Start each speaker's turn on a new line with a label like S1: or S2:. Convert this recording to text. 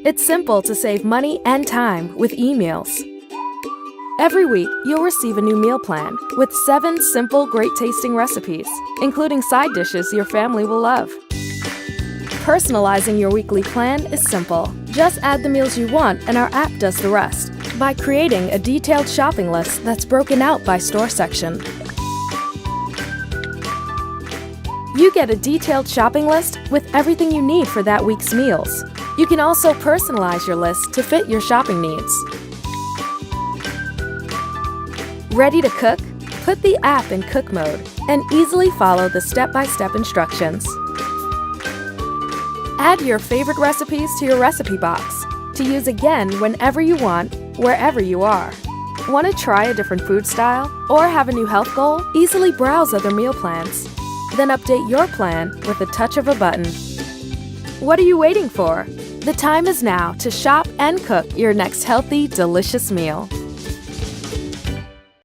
S1: It's simple to save money and time with eMeals. Every week, you'll receive a new meal plan with 7 simple, great-tasting recipes, including side dishes your family will love. Personalizing your weekly plan is simple. Just add the meals you want and our app does the rest by creating a detailed shopping list that's broken out by store section. You get a detailed shopping list with everything you need for that week's meals. You can also personalize your list to fit your shopping needs. Ready to cook? Put the app in cook mode and easily follow the step-by-step instructions. Add your favorite recipes to your recipe box to use again whenever you want, wherever you are. Want to try a different food style or have a new health goal? Easily browse other meal plans. Then update your plan with the touch of a button. What are you waiting for? The time is now to shop and cook your next healthy, delicious meal.